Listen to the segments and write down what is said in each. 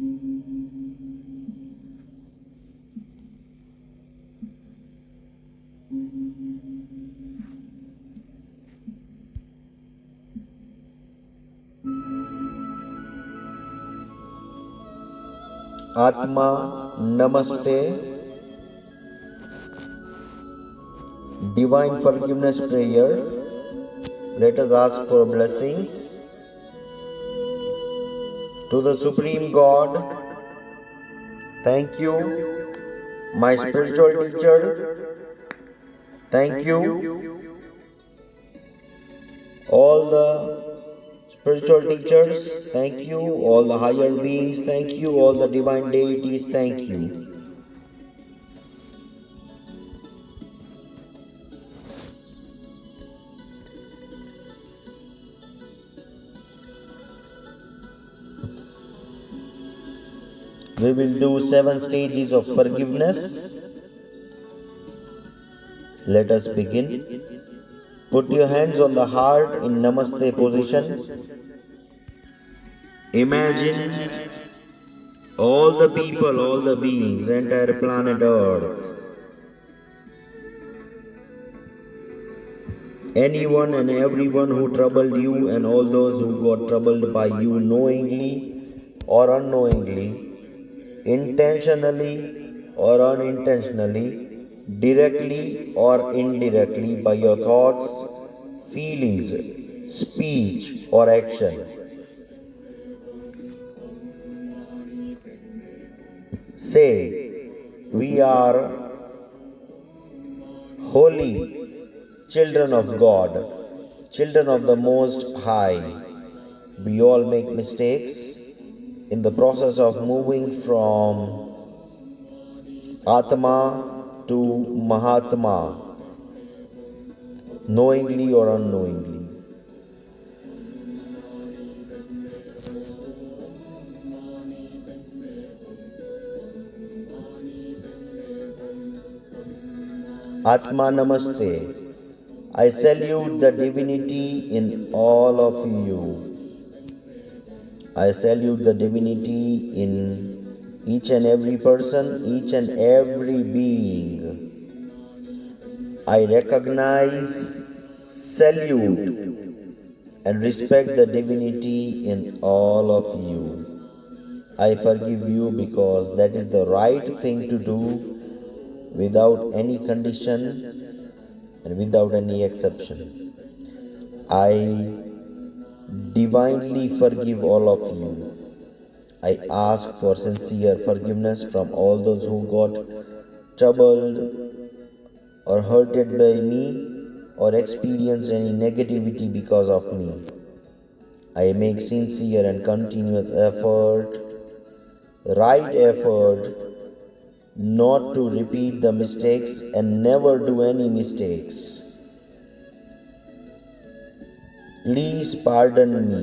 Atma Namaste. Divine forgiveness prayer. Let us ask for blessings to the Supreme God. Thank you, my spiritual teacher. Thank you, all the spiritual teachers. Thank you, all the higher beings. Thank you, all the divine deities. Thank you. We will do 7 stages of forgiveness. Let us begin. Put your hands on the heart in Namaste position. Imagine all the people, all the beings, entire planet Earth, anyone and everyone who troubled you, and all those who got troubled by you knowingly or unknowingly, intentionally or unintentionally, directly or indirectly, by your thoughts, feelings, speech, or action. Say, we are holy children of God, children of the Most High. We all make mistakes in the process of moving from Atma to Mahatma, knowingly or unknowingly. Atma Namaste. I salute the divinity in all of you. I salute the divinity in each and every person, each and every being. I recognize, salute, and respect the divinity in all of you. I forgive you because that is the right thing to do without any condition and without any exception. I divinely forgive all of you. I ask for sincere forgiveness from all those who got troubled or hurted by me or experienced any negativity because of me. I make sincere and continuous effort, right effort, not to repeat the mistakes and never do any mistakes. Please pardon me.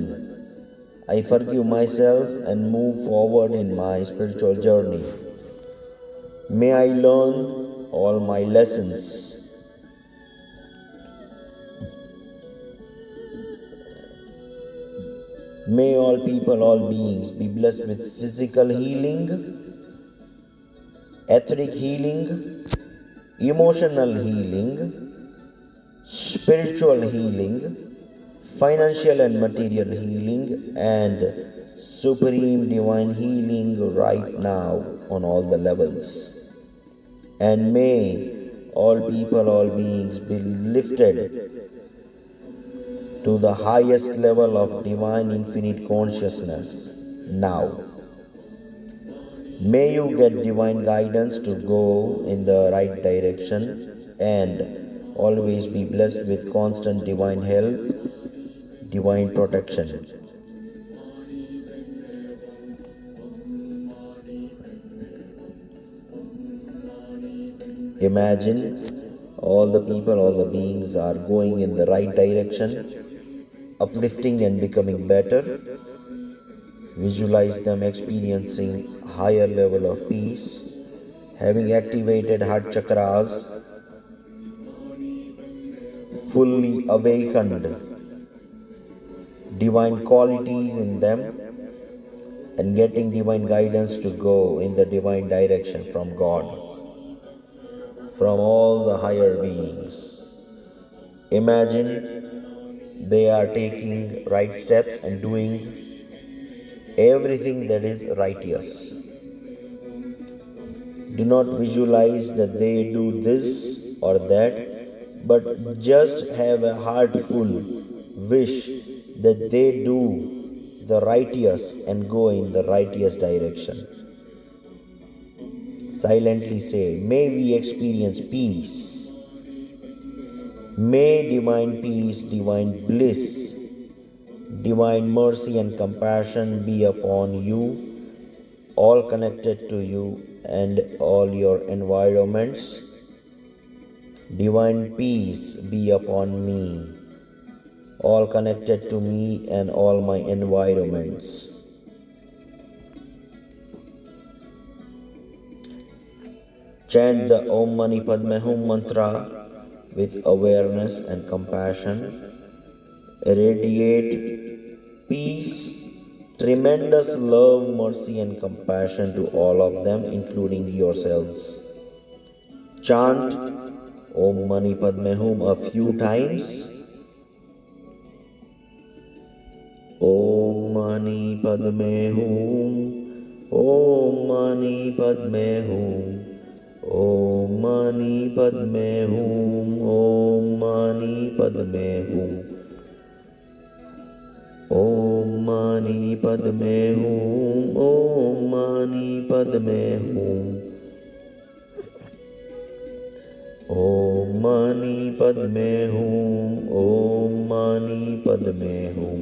I forgive myself and move forward in my spiritual journey. May I learn all my lessons. May all people, all beings be blessed with physical healing, etheric healing, emotional healing, spiritual healing, financial and material healing, and supreme divine healing right now on all the levels. And may all people, all beings be lifted to the highest level of divine infinite consciousness now. May you get divine guidance to go in the right direction and always be blessed with constant divine help, divine protection. Imagine all the people, all the beings are going in the right direction, uplifting and becoming better. Visualize them experiencing higher level of peace, having activated heart chakras, fully awakened, divine qualities in them, and getting divine guidance to go in the divine direction from God, from all the higher beings. Imagine they are taking right steps and doing everything that is righteous. Do not visualize that they do this or that, but just have a heartful wish that they do the righteous and go in the righteous direction. Silently say, may we experience peace. May divine peace, divine bliss, divine mercy and compassion be upon you, all connected to you and all your environments. Divine peace be upon me, all connected to me and all my environments. Chant the Om Mani Padme Hum mantra with awareness and compassion. Radiate peace, tremendous love, mercy, and compassion to all of them, including yourselves. Chant Om Mani Padme Hum a few times. Om Mani Padme Hum, Om Mani Padme Hum, Om Mani Padme Hum, Om Mani Padme Hum, Om Mani Padme Hum, Om Mani Padme Hum, Om Mani Padme Hum, Om Mani Padme Hum,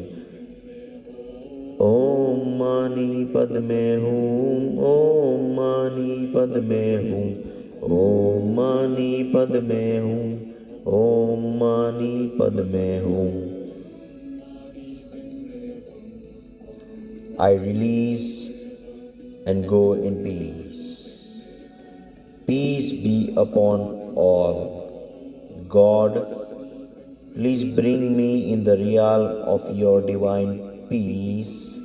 Om Mani Padme Hum, Om Mani Padme Hum, Om Mani Padme Hum, Om Mani Padme Hum. I release and go in peace. Peace be upon all. God, please bring me in the realm of your divine peace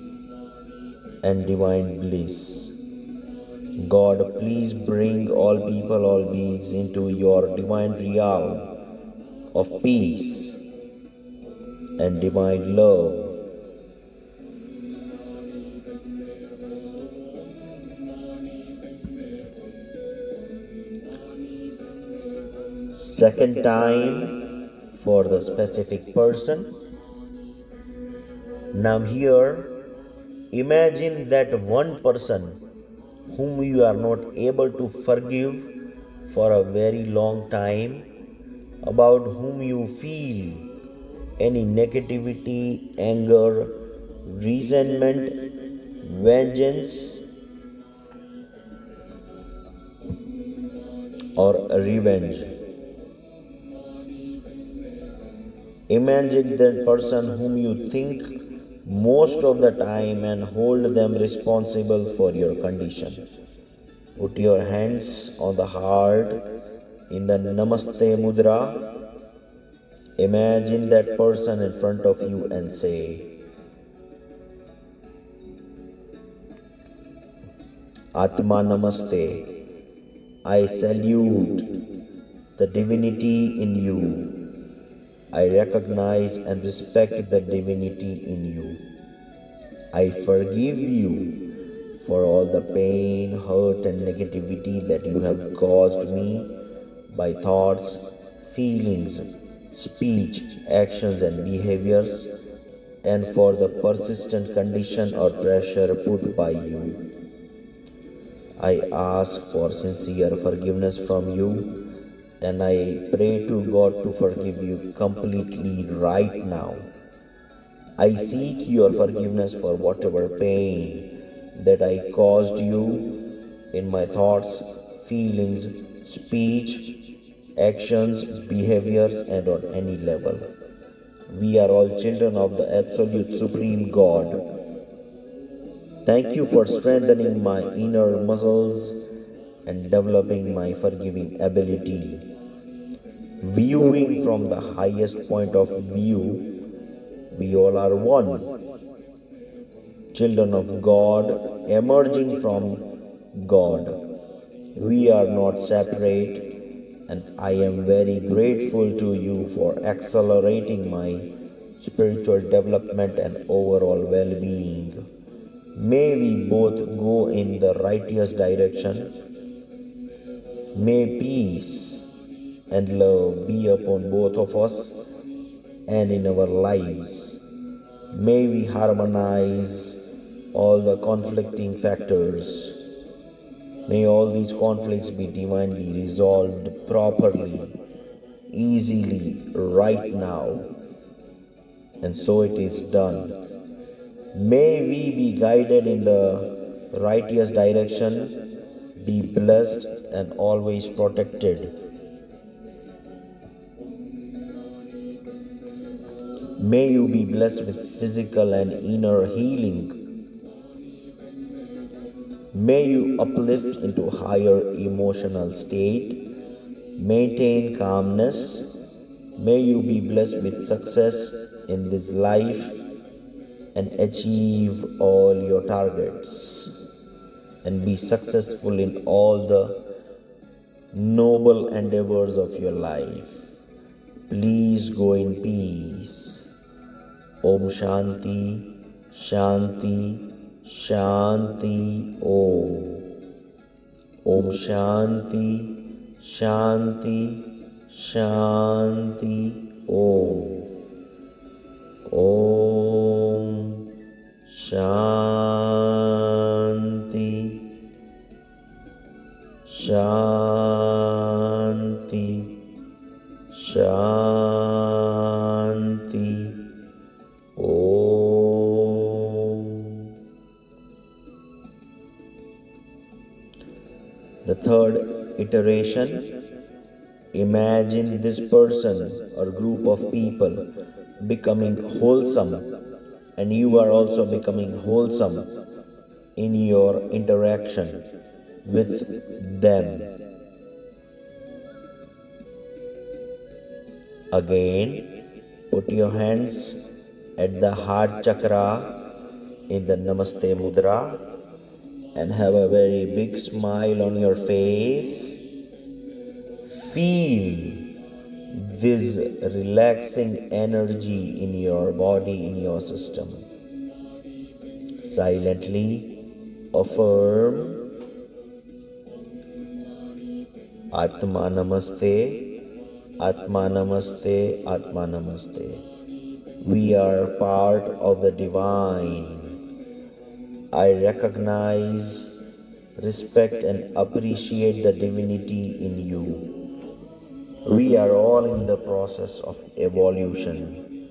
and divine bliss. God, please bring all people, all beings into your divine realm of peace and divine love. Second time for the specific person. Now here, imagine that one person whom you are not able to forgive for a very long time, about whom you feel any negativity, anger, resentment, vengeance, or revenge. Imagine that person whom you think most of the time and hold them responsible for your condition. Put your hands on the heart in the Namaste Mudra. Imagine that person in front of you and say, Atma Namaste. I salute the divinity in you. I recognize and respect the divinity in you. I forgive you for all the pain, hurt, and negativity that you have caused me by thoughts, feelings, speech, actions, and behaviors, and for the persistent condition or pressure put by you. I ask for sincere forgiveness from you, and I pray to God to forgive you completely right now. I seek your forgiveness for whatever pain that I caused you in my thoughts, feelings, speech, actions, behaviors, and on any level. We are all children of the Absolute Supreme God. Thank you for strengthening my inner muscles and developing my forgiving ability. Viewing from the highest point of view, we all are one. children of God, emerging from God. We are not separate, and I am very grateful to you for accelerating my spiritual development and overall well being. May we both go in the righteous direction. May peace and love be upon both of us and in our lives. May we harmonize all the conflicting factors. May all these conflicts be divinely resolved properly, easily, right now. And so it is done. May we be guided in the righteous direction, be blessed and always protected. May you be blessed with physical and inner healing. May you uplift into higher emotional state, maintain calmness. May you be blessed with success in this life and achieve all your targets and be successful in all the noble endeavors of your life. Please go in peace. Om Shanti, Shanti, Shanti Om. Om Shanti, Shanti, Shanti Om. Om Shanti, Shanti, Shanti Om. The third iteration, imagine this person or group of people becoming wholesome, and you are also becoming wholesome in your interaction with them. Again, put your hands at the heart chakra in the Namaste Mudra and have a very big smile on your face. Feel this relaxing energy in your body, in your system. Silently affirm Atma Namaste, Atma Namaste, Atma Namaste. We are part of the divine. I recognize, respect, and appreciate the divinity in you. We are all in the process of evolution.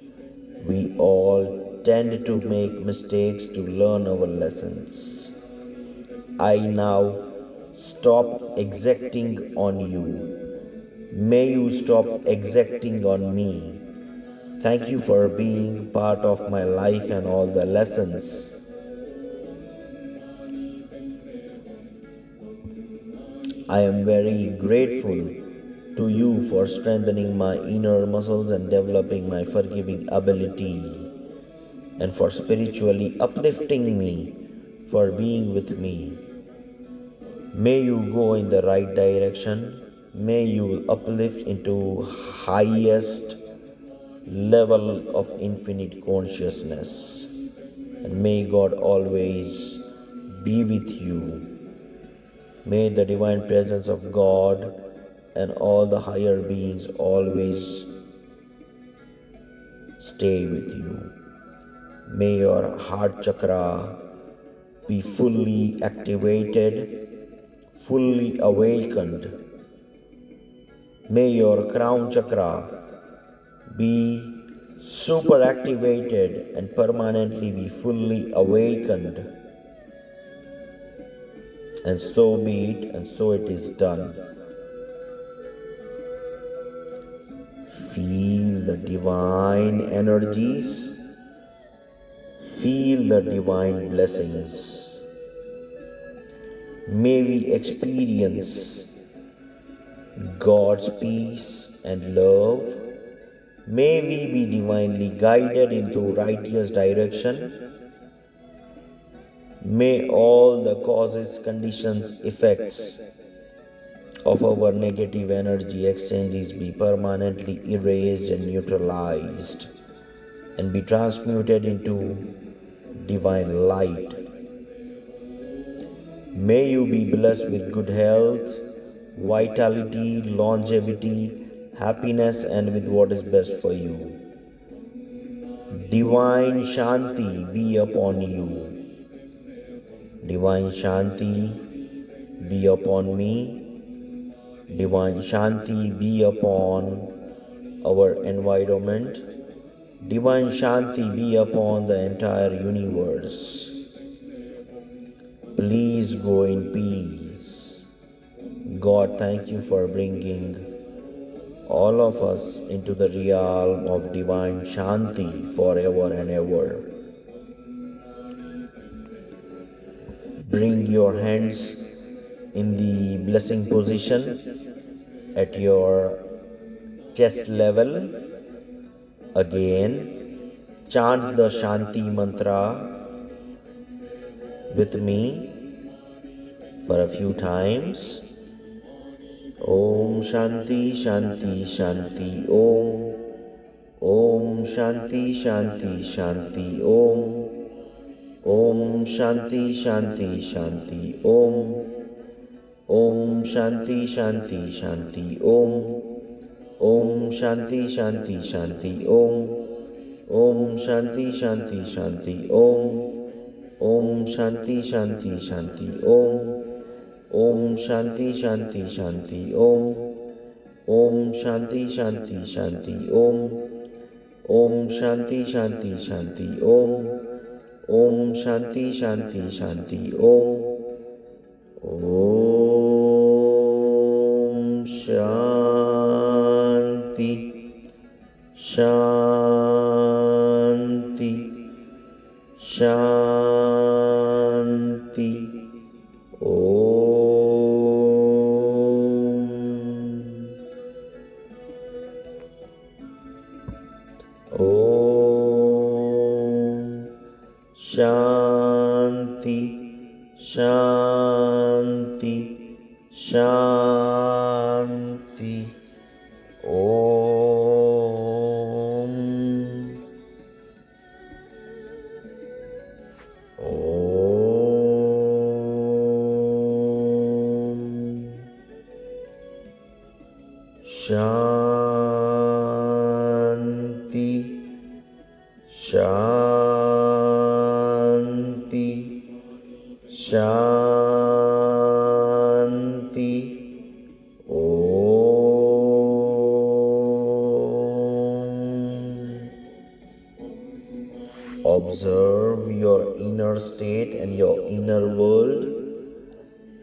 We all tend to make mistakes to learn our lessons. I now stop exacting on you. May you stop exacting on me. Thank you for being part of my life and all the lessons. I am very grateful to you for strengthening my inner muscles and developing my forgiving ability, and for spiritually uplifting me, for being with me. May you go in the right direction. May you uplift into highest level of infinite consciousness. And may God always be with you. May the divine presence of God and all the higher beings always stay with you. May your heart chakra be fully activated, fully awakened. May your crown chakra be super activated and permanently be fully awakened. And so be it, and so it is done. Feel the divine energies. Feel the divine blessings. May we experience God's peace and love. May we be divinely guided into righteous direction. May all the causes, conditions, effects of our negative energy exchanges be permanently erased and neutralized and be transmuted into divine light. May you be blessed with good health, vitality, longevity, happiness, and with what is best for you. Divine Shanti be upon you. Divine Shanti be upon me. Divine Shanti be upon our environment. Divine Shanti be upon the entire universe. Please go in peace. God, thank you for bringing all of us into the realm of divine Shanti forever and ever. Bring your hands in the blessing position at your chest level. Again, chant the Shanti mantra with me for a few times. Om Shanti Shanti Shanti Om. Om Shanti Shanti Shanti Om. Om Shanti Shanti Shanti Om. Om Shanti Shanti Shanti Om. Om Shanti Shanti Shanti Om. Om Shanti Shanti Shanti Om. Om Shanti Shanti Shanti Om. Om Shanti Shanti Shanti Om. Om Shanti Shanti Shanti Om. Om Shanti Shanti Shanti Om. Om Shanti Shanti Shanti Om. Om Shanti Shanti Shanti Om. Om Shanti Shanti Shanti Om. Om Shanti Shanti Shanti Om. Observe your inner state and your inner world.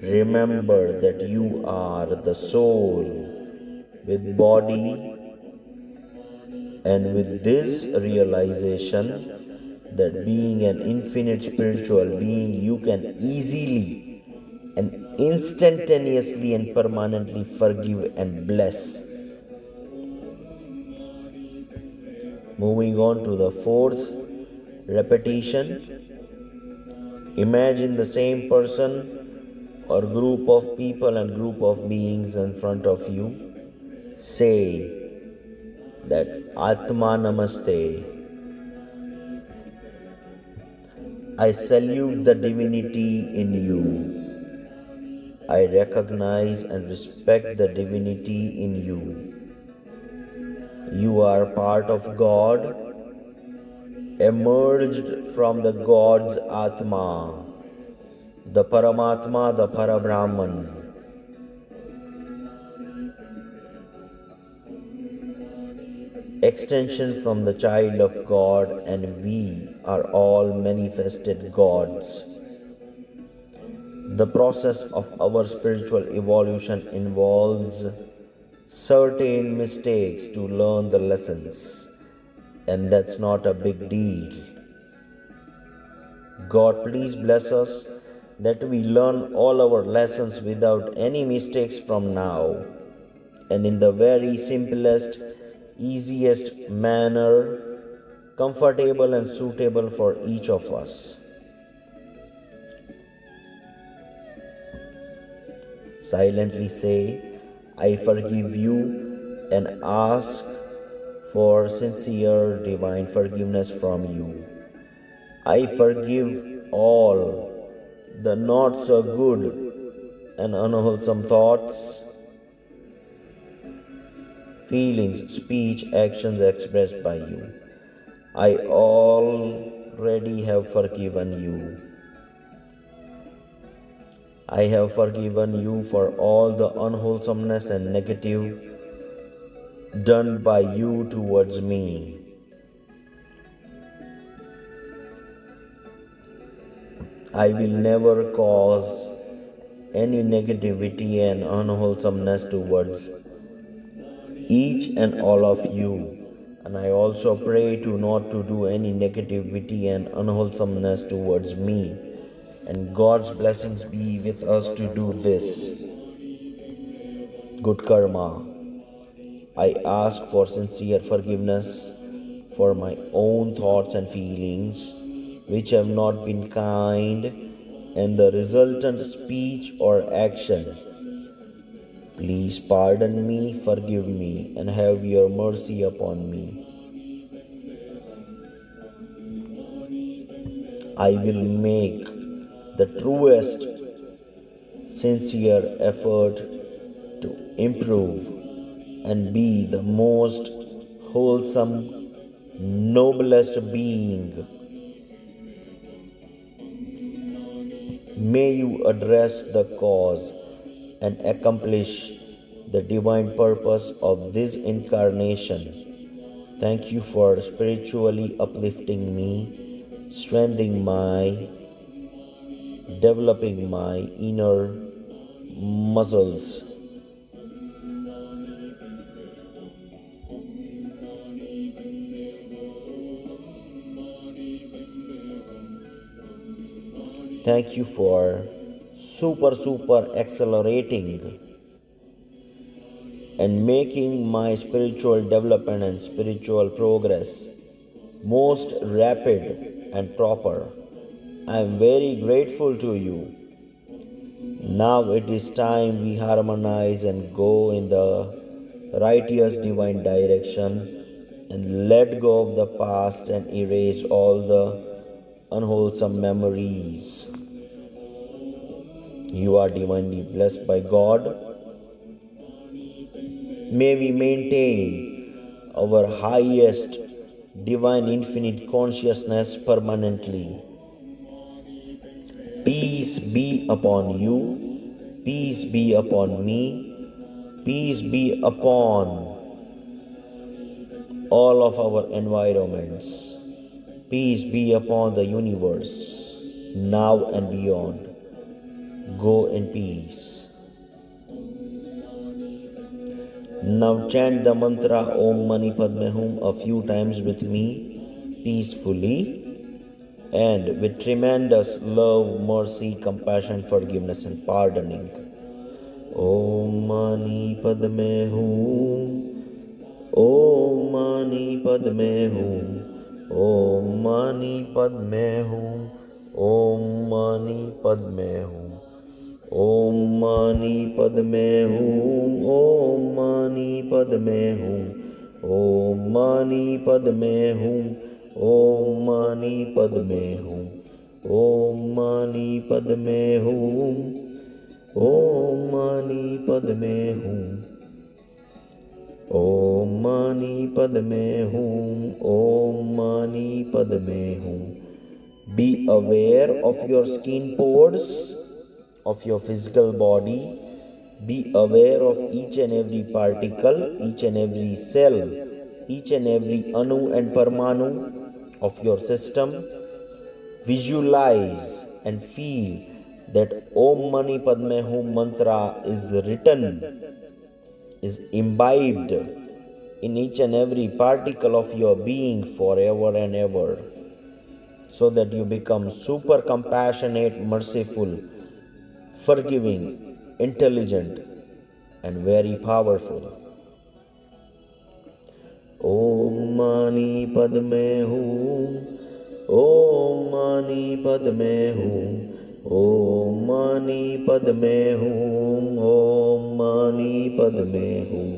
Remember that you are the soul with body, and with this realization that being an infinite spiritual being, you can easily and instantaneously and permanently forgive and bless. Moving on to the fourth repetition. Imagine the same person or group of people and group of beings in front of you. Say that Atma Namaste. I salute the divinity in you. I recognize and respect the divinity in you. You are part of God, emerged from the God's Atma, the Paramatma, the Parabrahman. Extension from the child of God, and we are all manifested gods. The process of our spiritual evolution involves certain mistakes to learn the lessons, and that's not a big deal. God, please bless us that we learn all our lessons without any mistakes from now, and in the very simplest, easiest manner, comfortable and suitable for each of us. Silently say, I forgive you, and ask for sincere divine forgiveness from you. I forgive all the not so good and unwholesome thoughts, feelings, speech, actions expressed by you. I already have forgiven you. I have forgiven you for all the unwholesomeness and negative done by you towards me. I will never cause any negativity and unwholesomeness towards each and all of you. And I also pray to not to do any negativity and unwholesomeness towards me. And God's blessings be with us to do this. Good karma. I ask for sincere forgiveness for my own thoughts and feelings which have not been kind and the resultant speech or action. Please pardon me, forgive me, and have your mercy upon me. I will make the truest, sincere effort to improve and be the most wholesome, noblest being. May you address the cause and accomplish the divine purpose of this incarnation. Thank you for spiritually uplifting me, strengthening developing my inner muscles. Thank you for super accelerating and making my spiritual development and spiritual progress most rapid and proper. I am very grateful to you. Now it is time we harmonize and go in the righteous divine direction and let go of the past and erase all the unwholesome memories. You are divinely blessed by God. May we maintain our highest divine infinite consciousness permanently. Peace be upon you. Peace be upon me. Peace be upon all of our environments. Peace be upon the universe, now and beyond. Go in peace. Now chant the mantra Om Mani Padme Hum a few times with me, peacefully and with tremendous love, mercy, compassion, forgiveness, and pardoning. Om Mani Padme Hum. Om Mani Padme Hum. Om Mani Padme Hum. Om Mani Padme Hum. Om Mani Padme Hum. Om Mani Padme Hum. Om Mani Padme Hum. Om Mani Padme Hum. Om Mani Padme Hum. Om Mani Padme Hum. Om Mani Padme Hum. Om Mani Padme Hum. Be aware of your skin pores, of your physical body. Be aware of each and every particle, each and every cell, each and every anu and parmanu of your system. Visualize and feel that Om Mani Padme Hum mantra is written, is imbibed in each and every particle of your being forever and ever, so that you become super compassionate, merciful, forgiving, intelligent, and very powerful. Om Mani Padme Hum. Om Mani Padme Hum. Om Mani मणि पद में हूँ, ओम मणि पद में हूँ,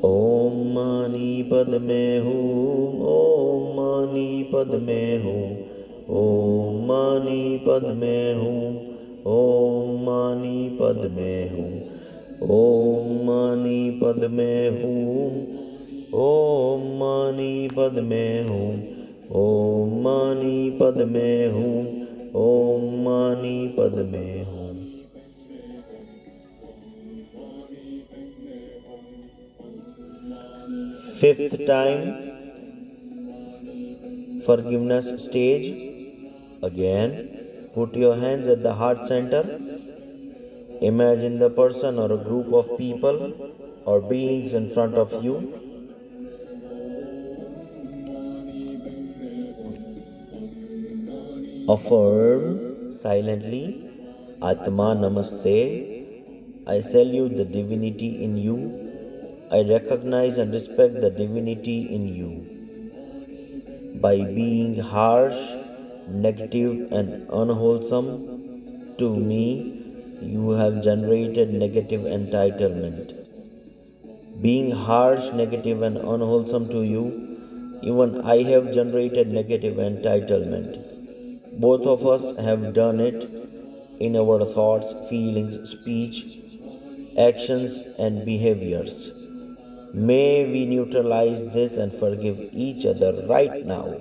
ओम मणि पद में हूँ, ओम मणि पद में हूँ, ओम मणि पद में हूँ, ओम मणि पद में हूँ, ओम मणि पद में हूँ, ओम मणि पद में हूँ, ओम मणि पद में हूँ, ओम मणि पद में हूँ। Fifth time, forgiveness stage. Again, put your hands at the heart center. Imagine the person or a group of people or beings in front of you. Affirm silently, Atma Namaste. I salute the divinity in you. I recognize and respect the divinity in you. By being harsh, negative, and unwholesome to me, you have generated negative entitlement. Being harsh, negative, and unwholesome to you, even I have generated negative entitlement. Both of us have done it in our thoughts, feelings, speech, actions, and behaviors. May we neutralize this and forgive each other right now.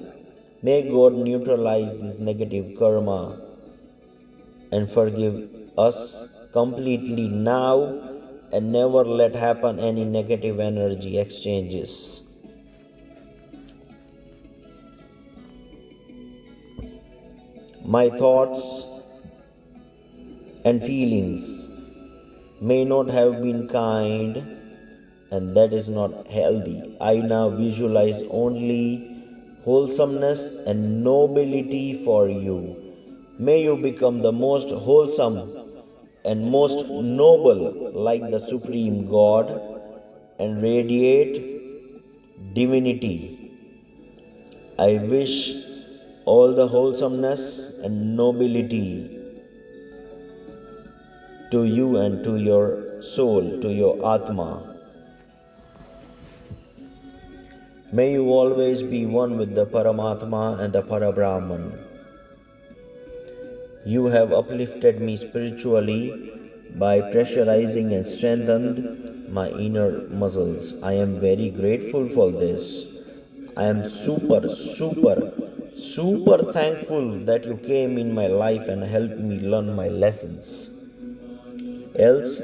May God neutralize this negative karma and forgive us completely now and never let happen any negative energy exchanges. My thoughts and feelings may not have been kind, and that is not healthy. I now visualize only wholesomeness and nobility for you. May you become the most wholesome and most noble like the Supreme God and radiate divinity. I wish all the wholesomeness and nobility to you and to your soul, to your Atma. May you always be one with the Paramatma and the Parabrahman. You have uplifted me spiritually by pressurizing and strengthened my inner muscles. I am very grateful for this. I am super thankful that you came in my life and helped me learn my lessons. Else,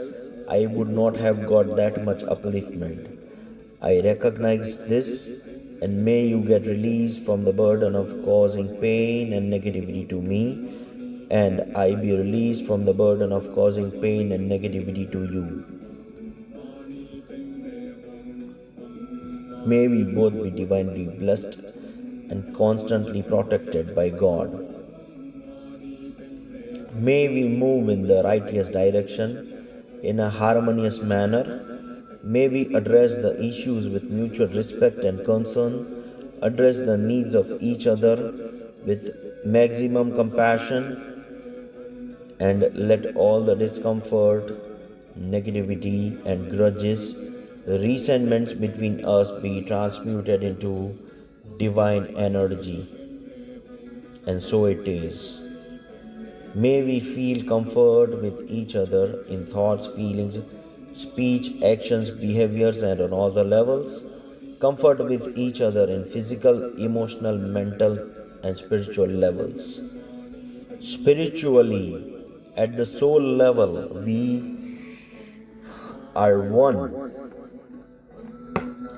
I would not have got that much upliftment. I recognize this, and may you get released from the burden of causing pain and negativity to me, and I be released from the burden of causing pain and negativity to you. May we both be divinely blessed and constantly protected by God. May we move in the righteous direction in a harmonious manner. May we address the issues with mutual respect and concern, address the needs of each other with maximum compassion, and let all the discomfort, negativity, and grudges, resentments between us be transmuted into divine energy. And so it is. May we feel comfort with each other in thoughts, feelings, speech, actions, behaviors, and on all the levels. Comfort with each other in physical, emotional, mental, and spiritual levels. Spiritually, at the soul level, we are one.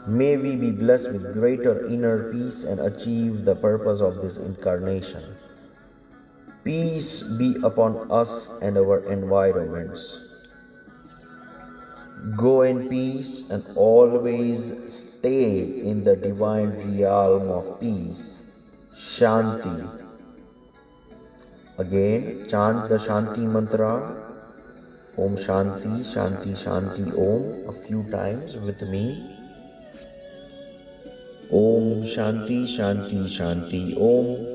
May we be blessed with greater inner peace and achieve the purpose of this incarnation. Peace be upon us and our environments. Go in peace and always stay in the divine realm of peace. Shanti. Again, chant the Shanti mantra. Om Shanti, Shanti, Shanti, Om a few times with me. Om Shanti, Shanti, Shanti, Om.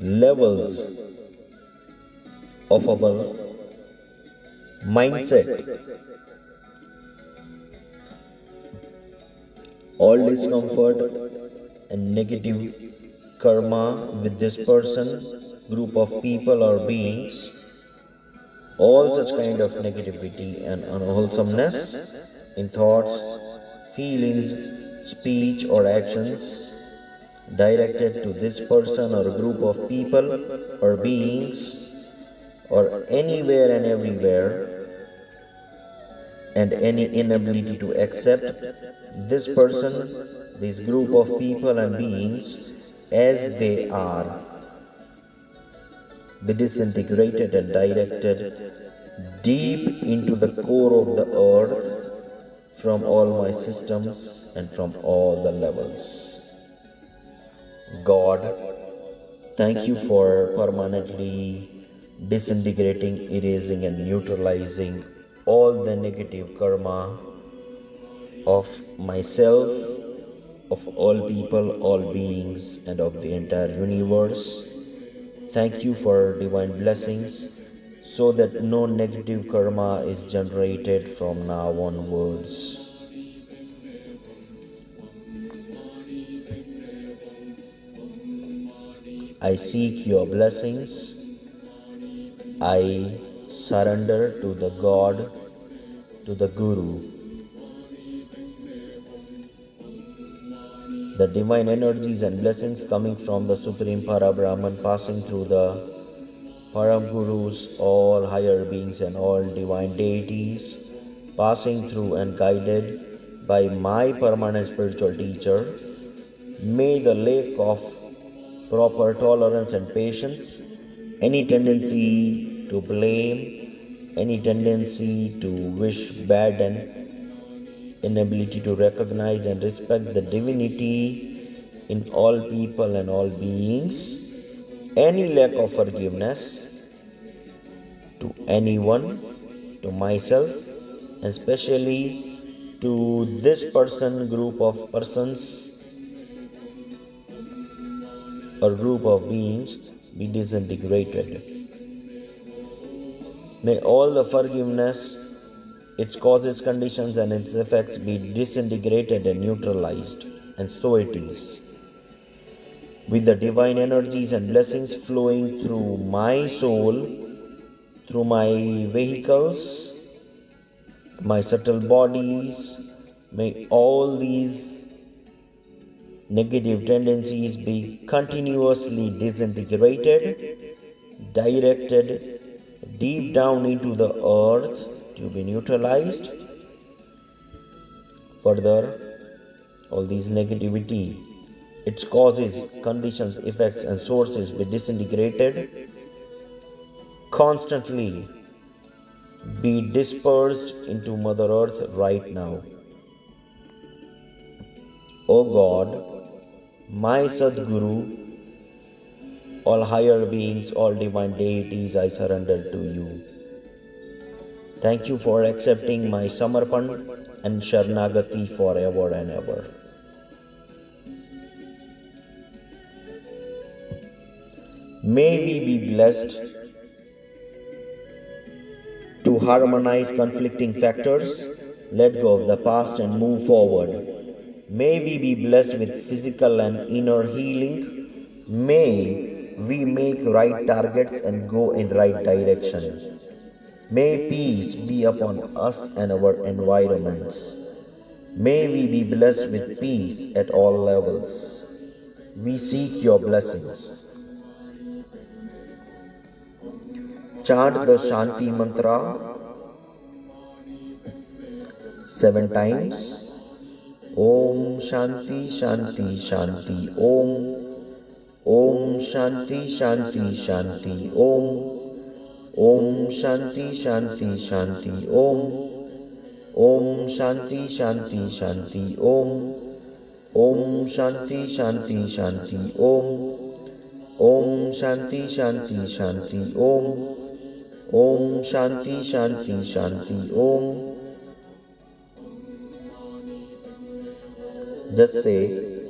levels of our mindset. All discomfort and negative karma with this person, group of people or beings, all such kind of negativity and unwholesomeness in thoughts, feelings, speech, or actions directed to this person or group of people or beings or anywhere and everywhere, and any inability to accept this person, this group of people and beings as they are, be disintegrated and directed deep into the core of the earth from all my systems and from all the levels. God, thank you for permanently disintegrating, erasing, and neutralizing all the negative karma of myself, of all people, all beings, and of the entire universe. Thank you for divine blessings so that no negative karma is generated from now onwards. I seek your blessings. I surrender to the God, to the Guru. The divine energies and blessings coming from the Supreme Parabrahman passing through the Param Gurus, all higher beings and all divine deities, passing through and guided by my permanent spiritual teacher. May the lack of proper tolerance and patience, any tendency to blame, any tendency to wish bad and inability to recognize and respect the divinity in all people and all beings, any lack of forgiveness to anyone, to myself, and especially to this person, group of persons, or group of beings be disintegrated. May all the forgiveness, its causes, conditions, and its effects be disintegrated and neutralized, and so it is. With the divine energies and blessings flowing through my soul, through my vehicles, my subtle bodies, may all these negative tendencies be continuously disintegrated, directed deep down into the earth to be neutralized. Further, all these negativity, its causes, conditions, effects, and sources be disintegrated, constantly be dispersed into Mother Earth right now. O God, my Sadguru, all higher beings, all divine deities, I surrender to you. Thank you for accepting my Samarpan and Sharnagati forever and ever. May we be blessed to harmonize conflicting factors, let go of the past and move forward. May we be blessed with physical and inner healing. May we make right targets and go in right direction. May peace be upon us and our environments. May we be blessed with peace at all levels. We seek your blessings. Chant the Shanti Mantra 7 times. Om Shanti Shanti Shanti Om. Om Shanti Shanti Shanti Om. Om Shanti Shanti Shanti Om. Om Shanti Shanti Shanti Om. Om Shanti Shanti Shanti Om. Om Shanti Shanti Shanti Om. Om Shanti Shanti Shanti Om. Just say,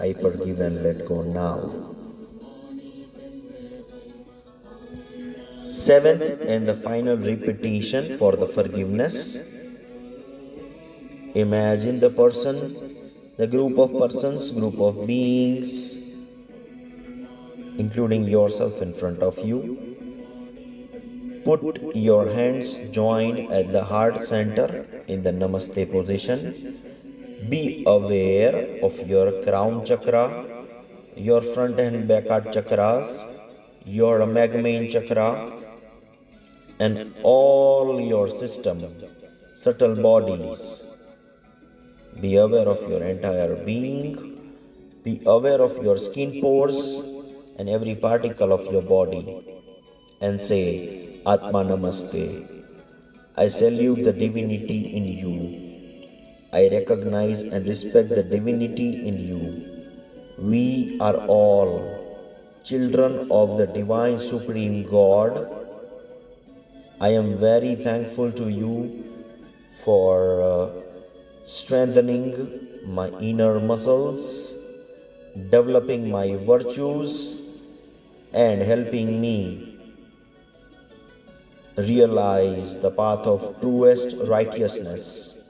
I forgive and let go now. Seventh and the final repetition for the forgiveness. Imagine the person, the group of persons, group of beings, including yourself in front of you. Put your hands joined at the heart center in the Namaste position. Be aware of your crown chakra, your front and back heart chakras, your magmain chakra, and all your system, subtle bodies. Be aware of your entire being. Be aware of your skin pores and every particle of your body. And say, Atma Namaste. I salute the divinity in you. I recognize and respect the divinity in you. We are all children of the Divine Supreme God. I am very thankful to you for strengthening my inner muscles, developing my virtues, and helping me realize the path of truest righteousness.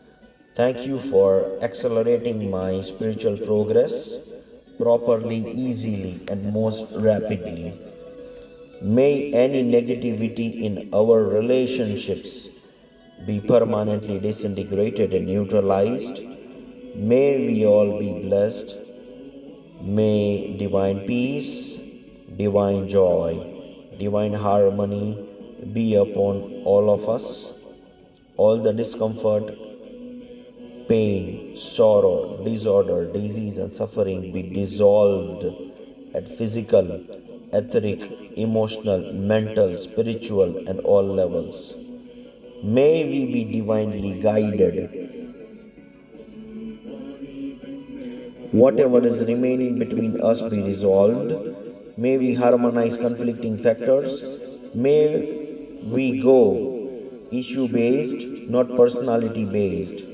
Thank you for accelerating my spiritual progress properly, easily, and most rapidly. May any negativity in our relationships be permanently disintegrated and neutralized. May we all be blessed. May divine peace, divine joy, divine harmony be upon all of us. All the discomfort, pain, sorrow, disorder, disease, and suffering be dissolved at physical, etheric, emotional, mental, spiritual, and all levels. May we be divinely guided. Whatever is remaining between us be resolved. May we harmonize conflicting factors. May we go issue based, not personality based.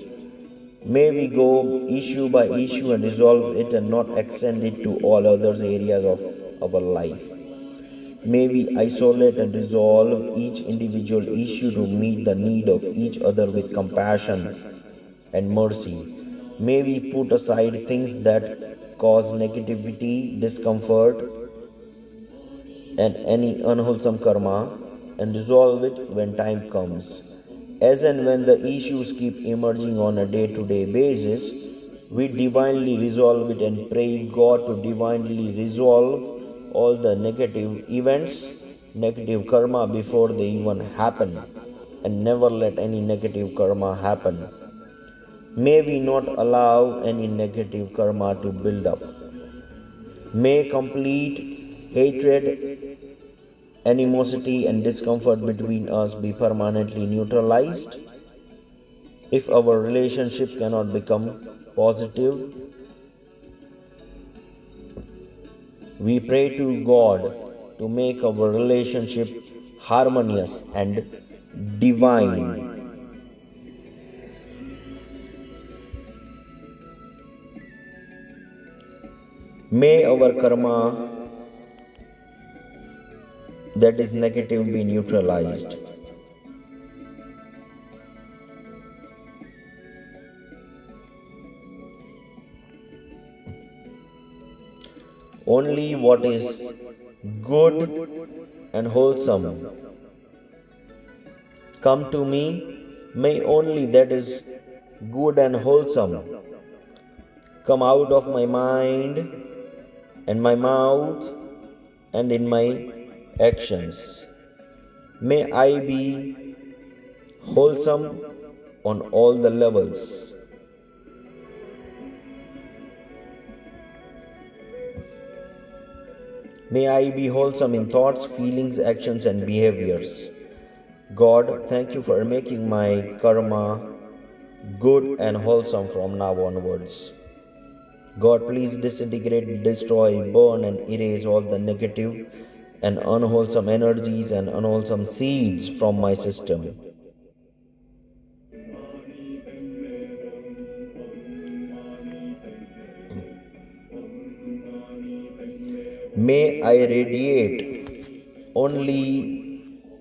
May we go issue by issue and resolve it and not extend it to all other areas of our life. May we isolate and resolve each individual issue to meet the need of each other with compassion and mercy. May we put aside things that cause negativity, discomfort, and any unwholesome karma and resolve it when time comes. As and when the issues keep emerging on a day-to-day basis, we divinely resolve it and pray God to divinely resolve all the negative events, negative karma before they even happen, and never let any negative karma happen. May we not allow any negative karma to build up. May complete hatred, animosity, and discomfort between us be permanently neutralized. If our relationship cannot become positive, we pray to God to make our relationship harmonious and divine. May our karma that is negative be neutralized. Only what is good and wholesome come to me. May only that is good and wholesome come out of my mind and my mouth and in my actions. May I be wholesome on all the levels. May I be wholesome in thoughts, feelings, actions, and behaviors. God, thank you for making my karma good and wholesome from now onwards. God, please disintegrate, destroy, burn, and erase all the negative and unwholesome energies and unwholesome seeds from my system. May I radiate only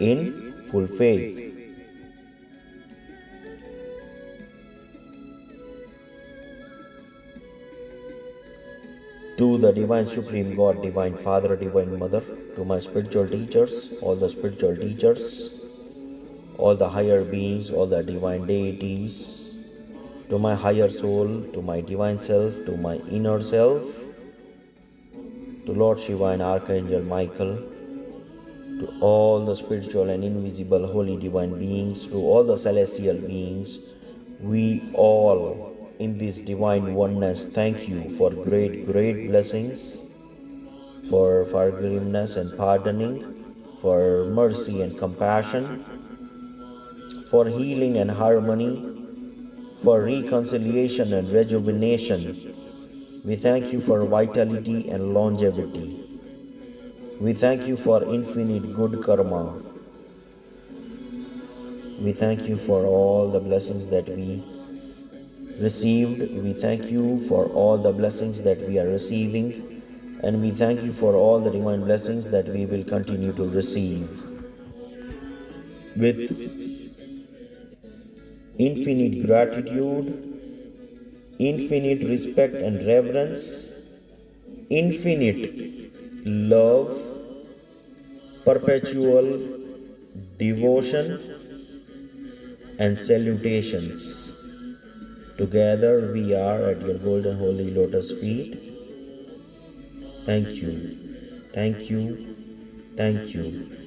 in full faith. To the Divine Supreme God, Divine Father, Divine Mother, to my spiritual teachers, all the spiritual teachers, all the higher beings, all the divine deities, to my higher soul, to my divine self, to my inner self, to Lord Shiva and Archangel Michael, to all the spiritual and invisible holy divine beings, to all the celestial beings, we all in this divine oneness thank you for great, great blessings, for forgiveness and pardoning, for mercy and compassion, for healing and harmony, for reconciliation and rejuvenation. We thank you for vitality and longevity. We thank you for infinite good karma. We thank you for all the blessings that we received. We thank you for all the blessings that we are receiving. And we thank you for all the divine blessings that we will continue to receive. With infinite gratitude, infinite respect and reverence, infinite love, perpetual devotion, and salutations. Together we are at your golden holy lotus feet. Thank you, thank you, thank you.